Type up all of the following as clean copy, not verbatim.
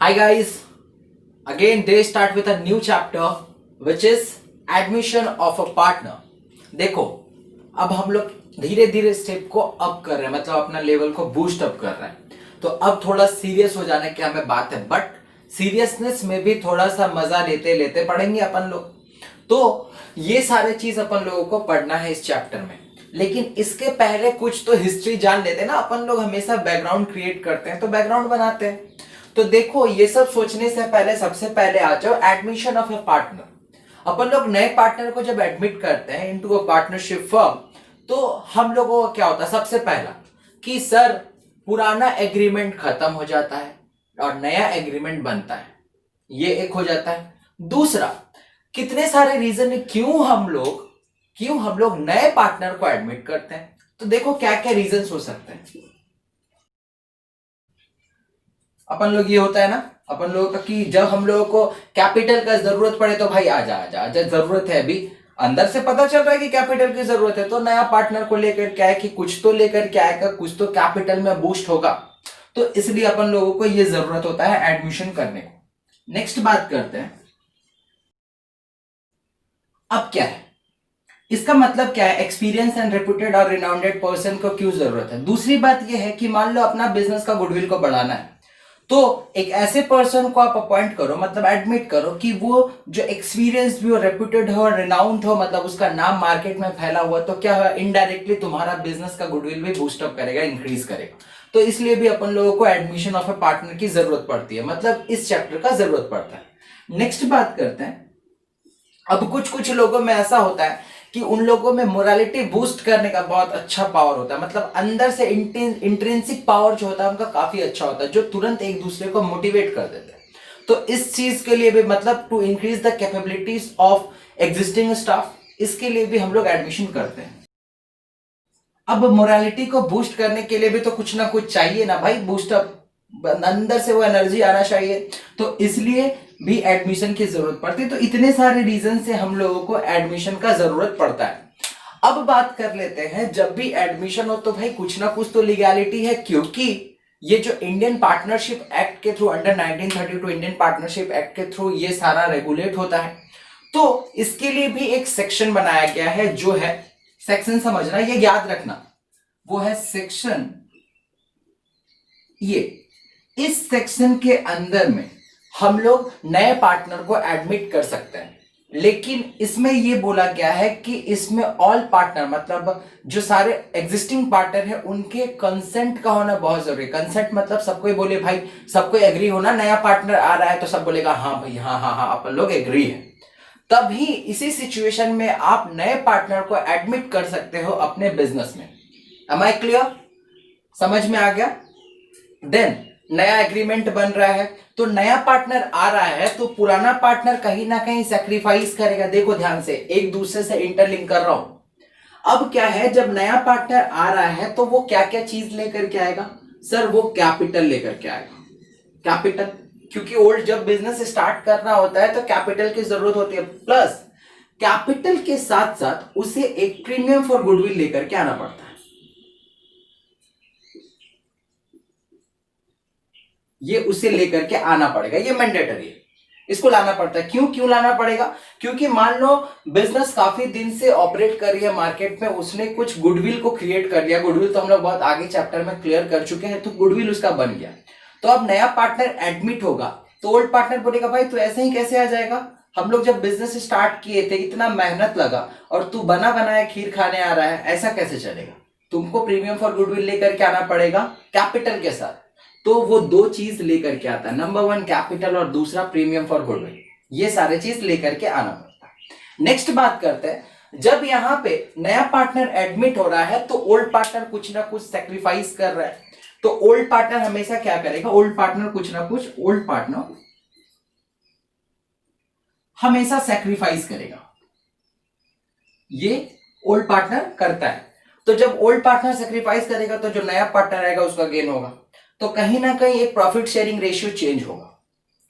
Hi guys, again they start with a new chapter which is admission of a partner. देखो अब हम लोग धीरे धीरे स्टेप को अप कर रहे हैं, मतलब अपना लेवल को बूस्ट अप कर रहे हैं। तो अब थोड़ा सीरियस हो जाने की हमें बात है, बट सीरियसनेस में भी थोड़ा सा मजा लेते लेते पढ़ेंगे अपन लोग। तो ये सारे चीज अपन लोगों को पढ़ना है इस चैप्टर में, लेकिन इसके पहले कुछ तो हिस्ट्री जान लेते हैं ना। अपन लोग हमेशा बैकग्राउंड क्रिएट करते हैं तो बैकग्राउंड बनाते हैं। तो देखो ये सब सोचने से पहले सबसे पहले आ जाओ एडमिशन ऑफ ए पार्टनर। अपन लोग नए पार्टनर को जब एडमिट करते हैं इनटू अ पार्टनरशिप फर्म, तो हम लोगों का क्या होता है? सबसे पहला कि सर पुराना एग्रीमेंट खत्म हो जाता है और नया एग्रीमेंट बनता है, ये एक हो जाता है। दूसरा, कितने सारे रीजन है क्यों हम लोग नए पार्टनर को एडमिट करते हैं। तो देखो क्या क्या रीजन हो सकते हैं। अपन लोग ये होता है ना अपन लोगों का कि जब हम लोगों को कैपिटल का जरूरत पड़े तो भाई आजा आजा आजा, जरूरत है अभी, अंदर से पता चल रहा है कि कैपिटल की जरूरत है, तो नया पार्टनर को लेकर क्या है कि कुछ तो लेकर के आएगा, कुछ तो कैपिटल में बूस्ट होगा। तो इसलिए अपन लोगों को ये जरूरत होता है एडमिशन करने को। नेक्स्ट बात करते हैं, अब क्या है इसका मतलब क्या है? एक्सपीरियंस एंड रेपुटेड और रिनाउंडेड पर्सन को क्यों जरूरत है? दूसरी बात यह है कि मान लो अपना बिजनेस का गुडविल को बढ़ाना है, तो एक ऐसे पर्सन को आप अपॉइंट करो, मतलब एडमिट करो कि वो जो एक्सपीरियंस भी हो, रेप्यूटेड हो, रिनाउंड हो, मतलब उसका नाम मार्केट में फैला हुआ, तो क्या है इनडायरेक्टली तुम्हारा बिजनेस का गुडविल भी बूस्ट अप करेगा, इंक्रीज करेगा। तो इसलिए भी अपन लोगों को एडमिशन ऑफ ए पार्टनर की जरूरत पड़ती है, मतलब इस चैप्टर का जरूरत पड़ता है। नेक्स्ट बात करते हैं, अब कुछ कुछ लोगों में ऐसा होता है कि उन लोगों में मोरालिटी बूस्ट करने का बहुत अच्छा पावर होता है, मतलब अंदर से इंट्रिंसिक पावर जो होता है उनका काफी अच्छा होता है, जो तुरंत एक दूसरे को मोटिवेट कर देते हैं। तो इस चीज के लिए भी, मतलब to increase the capabilities of existing staff, इसके लिए भी हम लोग एडमिशन करते हैं। अब मोरालिटी को बूस्ट करने के लिए भी तो कुछ ना कुछ चाहिए ना भाई, बूस्ट अप, अंदर से वो एनर्जी आना चाहिए, तो इसलिए भी एडमिशन की जरूरत पड़ती है। तो इतने सारे रीजन से हम लोगों को एडमिशन का जरूरत पड़ता है। अब बात कर लेते हैं, जब भी एडमिशन हो तो भाई कुछ ना कुछ तो लीगैलिटी है, क्योंकि ये जो इंडियन पार्टनरशिप एक्ट के through, under 1932 Indian partnership act के थ्रू ये सारा रेगुलेट होता है। तो इसके लिए भी एक सेक्शन बनाया गया है, जो है सेक्शन, समझना ये याद रखना, वो है सेक्शन ये। इस सेक्शन के अंदर में हम लोग नए पार्टनर को एडमिट कर सकते हैं, लेकिन इसमें यह बोला गया है कि इसमें ऑल पार्टनर, मतलब जो सारे एग्जिस्टिंग पार्टनर है उनके कंसेंट का होना बहुत जरूरी है। कंसेंट मतलब सबको ही बोले भाई, सबको एग्री होना, नया पार्टनर आ रहा है तो सब बोलेगा हाँ भाई हाँ हाँ हाँ अपन लोग एग्री है, तभी इसी सिचुएशन में आप नए पार्टनर को एडमिट कर सकते हो अपने बिजनेस में। Am I clear? समझ में आ गया? देन नया एग्रीमेंट बन रहा है, तो नया पार्टनर आ रहा है तो पुराना पार्टनर कहीं ना कहीं सैक्रिफाइस करेगा। देखो ध्यान से, एक दूसरे से इंटरलिंक कर रहा हूं। अब क्या है, जब नया पार्टनर आ रहा है तो वो क्या क्या चीज लेकर के आएगा? सर वो कैपिटल लेकर के आएगा। कैपिटल, क्योंकि ओल्ड जब बिजनेस स्टार्ट करना होता है तो कैपिटल की जरूरत होती है, प्लस कैपिटल के साथ साथ उसे एक प्रीमियम फॉर गुडविल लेकर के आना पड़ता है। ये उसे लेकर के आना पड़ेगा, ये मैंडेटरी है, इसको लाना पड़ता है। क्यों क्यों लाना पड़ेगा? क्योंकि मान लो बिजनेस काफी दिन से ऑपरेट कर रही है मार्केट में, उसने कुछ गुडविल को क्रिएट कर लिया। गुडविल तो हम लोग बहुत आगे चैप्टर में क्लियर कर चुके हैं, तो गुडविल उसका बन गया। तो अब नया पार्टनर एडमिट होगा तो ओल्ड पार्टनर बोलेगा भाई तू ऐसे ही कैसे आ जाएगा, हम लोग जब बिजनेस स्टार्ट किए थे इतना मेहनत लगा और तू बना बनाया खीर खाने आ रहा है, ऐसा कैसे चलेगा? तुमको प्रीमियम फॉर गुडविल लेकर के आना पड़ेगा कैपिटल के साथ। तो वो दो चीज लेकर के आता है, नंबर वन कैपिटल और दूसरा प्रीमियम फॉर गुडविल, ये सारे चीज लेकर के आना पड़ता है। नेक्स्ट बात करते हैं, जब यहां पे नया पार्टनर एडमिट हो रहा है तो ओल्ड पार्टनर कुछ ना कुछ सेक्रीफाइस कर रहा है। तो ओल्ड पार्टनर हमेशा क्या करेगा? ओल्ड पार्टनर कुछ ना कुछ, ओल्ड पार्टनर हमेशा सेक्रीफाइस करेगा, ये ओल्ड पार्टनर करता है। तो जब ओल्ड पार्टनर सेक्रीफाइस करेगा तो जो नया पार्टनर आएगा उसका गेन होगा, तो कहीं ना कहीं एक प्रॉफिट शेयरिंग रेशियो चेंज होगा,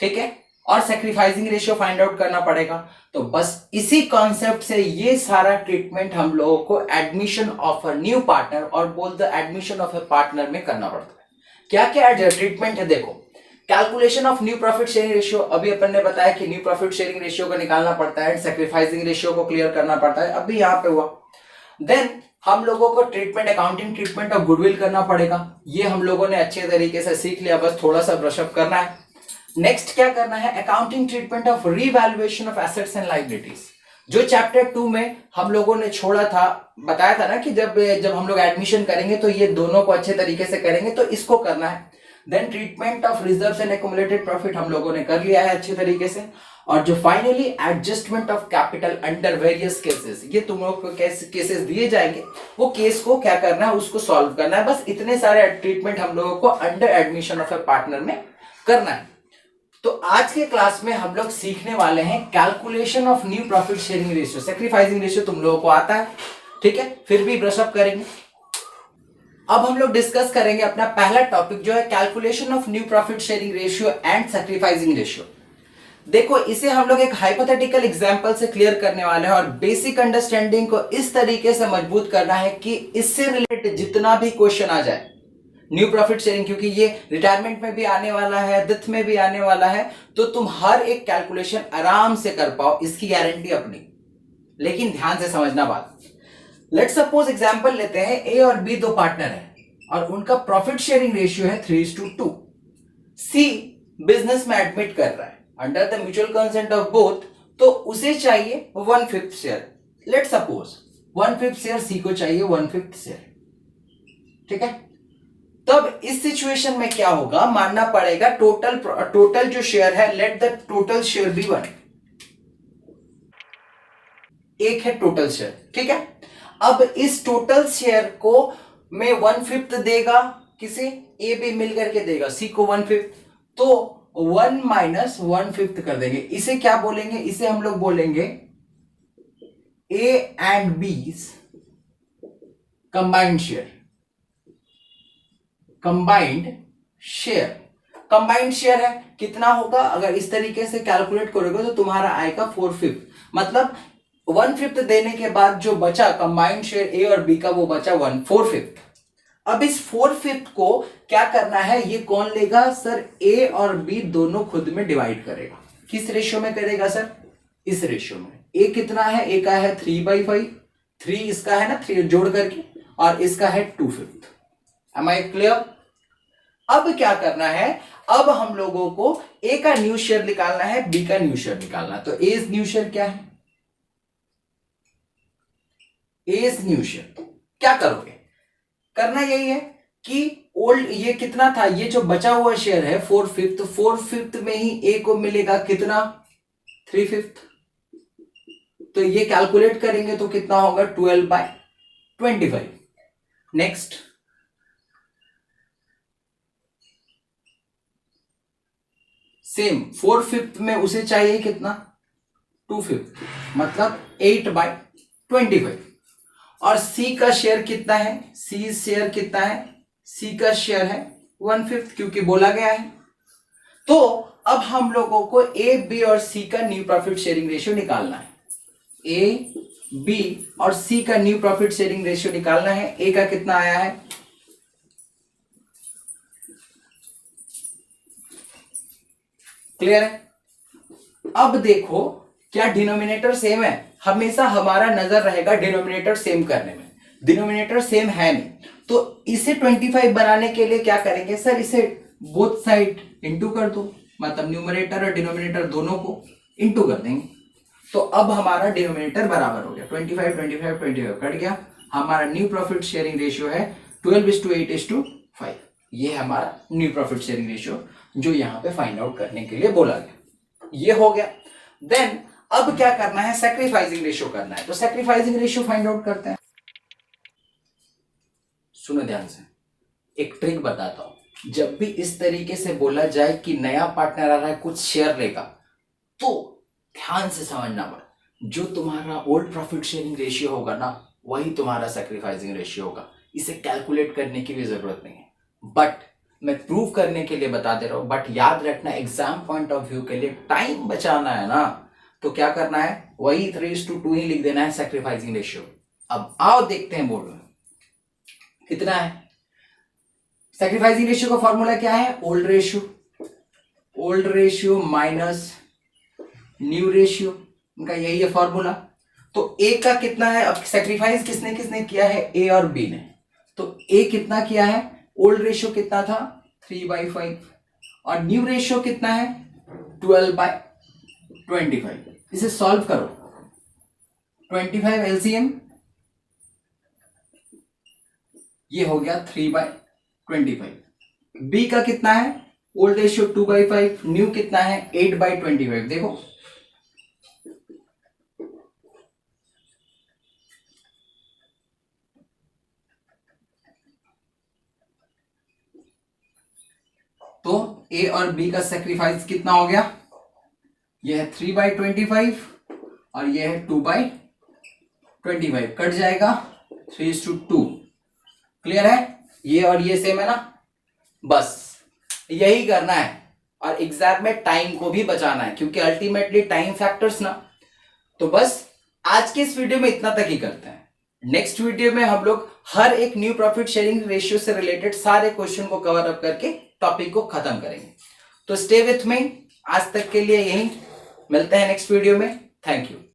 ठीक है, और सेक्रीफाइसिंग रेशियो फाइंड आउट करना पड़ेगा। तो बस इसी कॉन्सेप्ट से ये सारा ट्रीटमेंट हम लोगों को admission of a new partner और बोल the admission of a partner में करना पड़ता है। क्या क्या ट्रीटमेंट है देखो, calculation of new profit sharing ratio, अभी अपन ने बताया कि न्यू प्रॉफिट शेयरिंग रेशियो को निकालना पड़ता है, सैक्रिफाइसिंग रेशियो को क्लियर करना पड़ता है, अभी यहाँ पे हुआ। देन हम लोगों को treatment, accounting treatment of goodwill करना पड़ेगा, ये हम लोगों ने अच्छे तरीके से सीख लिया, बस थोड़ा सा ब्रशअप करना है। नेक्स्ट क्या करना है, accounting treatment of revaluation of assets and liabilities, जो चैप्टर 2 में हम लोगों ने छोड़ा था, बताया था ना कि जब हम लोग एडमिशन करेंगे तो ये दोनों को अच्छे तरीके से करेंगे, तो इसको करना है। Then treatment of reserves and accumulated profit हम लोगों ने कर लिया है अच्छे तरीके से। और जो finally adjustment of capital under various cases, ये तुम लोग को केसेस दिए जाएंगे, वो केस को क्या करना है, उसको सॉल्व करना है। बस इतने सारे ट्रीटमेंट हम लोगों को under admission of A partner में करना है। तो आज के क्लास में हम लोग सीखने वाले हैं calculation of new profit sharing ratio. Sacrificing ratio तुम लोगों को आता है, ठीक है, फिर भी ब्रशअप करेंगे। अब हम लोग डिस्कस करेंगे अपना पहला टॉपिक जो है calculation of new profit sharing ratio and sacrificing ratio. देखो, इसे हम लोग एक हाइपोथेटिकल एग्जांपल से क्लियर करने वाले हैं और बेसिक अंडरस्टैंडिंग को इस तरीके से मजबूत करना है कि इससे रिलेटेड जितना भी क्वेश्चन आ जाए न्यू प्रॉफिट शेयरिंग, क्योंकि ये रिटायरमेंट में भी आने वाला है, डेथ में भी आने वाला है, तो तुम हर एक कैलकुलेशन आराम से कर पाओ, इसकी गारंटी अपनी। लेकिन ध्यान से समझना बात। लेट्स सपोज एग्जांपल लेते हैं, ए और बी दो पार्टनर हैं और उनका प्रॉफिट शेयरिंग रेशियो है 3:2। सी बिजनेस में एडमिट कर रहा है under the mutual consent of both, तो उसे चाहिए 1/5 शेयर। लेट्स सपोज 1/5 शेयर सी को चाहिए 1/5 शेयर, ठीक है। तब इस सिचुएशन में क्या होगा, मानना पड़ेगा टोटल जो शेयर है, let the total share be 1, एक है टोटल शेयर, ठीक है। अब इस टोटल शेयर को में 1/5 देगा किसे, ए बी मिलकर के देगा सी को 1/5, तो 1 - 1/5 कर देंगे। इसे क्या बोलेंगे, इसे हम लोग बोलेंगे A and B combined share. Combined share है, कितना होगा, अगर इस तरीके से कैलकुलेट करोगे तो तुम्हारा आएगा 4/5, मतलब 1/5 देने के बाद जो बचा कंबाइंड शेयर ए और बी का, वो बचा 4/5। अब इस 4/5 को क्या करना है, ये कौन लेगा सर, ए और बी दोनों खुद में डिवाइड करेगा। किस रेशियो में करेगा सर, इस रेशियो में। ए कितना है, ए का है 3/5, 3 इसका है ना, 3 जोड़ करके, और इसका है 2/5। Am I clear? अब क्या करना है, अब हम लोगों को ए का न्यू शेयर निकालना है, बी का न्यू शेयर निकालना है। तो ए न्यू शेयर क्या है, ए न्यू शेयर क्या करोगे, करना यही है कि ओल्ड ये कितना था, ये जो बचा हुआ शेयर है 4/5, तो 4/5 में ही ए को मिलेगा कितना, 3/5। तो ये कैलकुलेट करेंगे तो कितना होगा, 12/25। नेक्स्ट सेम 4/5 में उसे चाहिए कितना, 2/5, मतलब 8/25। और सी का शेयर कितना है, सी शेयर कितना है, सी का शेयर है 1/5, क्योंकि बोला गया है। तो अब हम लोगों को ए बी और सी का न्यू प्रॉफिट शेयरिंग रेशियो निकालना है। ए बी और सी का न्यू प्रॉफिट शेयरिंग रेशियो निकालना है। ए का कितना आया है, क्लियर है। अब देखो, क्या डिनोमिनेटर सेम है, हमेशा हमारा नजर रहेगा डिनोमिनेटर सेम करने में। डिनोमिनेटर सेम है नहीं, तो इसे 25 बनाने के लिए क्या करेंगे सर, इसे बोथ साइड इंटू कर दो, मतलब न्यूमरेटर और डिनोमिनेटर दोनों को इंटू कर देंगे। तो अब हमारा डिनोमिनेटर बराबर हो गया, 25 25 25 कट गया। हमारा न्यू प्रॉफिट शेयरिंग रेशियो है 12:8:5। ये है हमारा न्यू प्रॉफिट शेयरिंग रेशियो जो यहां पे फाइंड आउट करने के लिए बोला गया। ये हो गया। देन अब क्या करना है, सैक्रिफाइसिंग रेशियो करना है। तो सैक्रिफाइसिंग रेशियो फाइंड आउट करते हैं। सुनो ध्यान से, एक ट्रिक बताता हूं। जब भी इस तरीके से बोला जाए कि नया पार्टनर आ रहा है, कुछ शेयर लेगा, तो ध्यान से समझना पड़ा, जो तुम्हारा ओल्ड प्रॉफिट शेयरिंग रेशियो होगा ना, वही तुम्हारा सैक्रिफाइसिंग रेशियो होगा। इसे कैलकुलेट करने की भी जरूरत नहीं है, बट मैं प्रूव करने के लिए बता दे रहा हूं। बट याद रखना, एग्जाम पॉइंट ऑफ व्यू के लिए टाइम बचाना है ना, तो क्या करना है, वही 3:2 ही लिख देना है सैक्रिफाइसिंग रेशियो। अब आओ देखते हैं बोर्ड में कितना है। सैक्रिफाइसिंग रेशियो का फॉर्मूला क्या है, old ratio old ratio minus new ratio, उनका यही है फॉर्मूला। तो ए का कितना है, अब सेक्रीफाइस किसने किसने किया है, ए और बी ने। तो ए कितना किया है, ओल्ड रेशियो कितना था 3/5 और न्यू रेशियो कितना है 12/25। इसे सॉल्व करो, 25 एलसीएम, ये हो गया 3/25। बी का कितना है, ओल्ड रेशियो 2/5, न्यू कितना है 8/25। देखो तो ए और बी का सेक्रीफाइस कितना हो गया, ये है 3/25 और ये है 2/25, कट जाएगा 3:2। क्लियर है, ये और ये सेम है ना, बस यही करना है। और एग्जाम में टाइम को भी बचाना है, क्योंकि अल्टीमेटली टाइम फैक्टर्स ना। तो बस आज के इस वीडियो में इतना तक ही करते हैं। नेक्स्ट वीडियो में हम लोग हर एक न्यू प्रॉफिट शेयरिंग रेशियो से रिलेटेड सारे क्वेश्चन को कवर अप करके टॉपिक को खत्म करेंगे। तो स्टे विथ मी, आज तक के लिए यही, मिलते हैं नेक्स्ट वीडियो में। Thank you.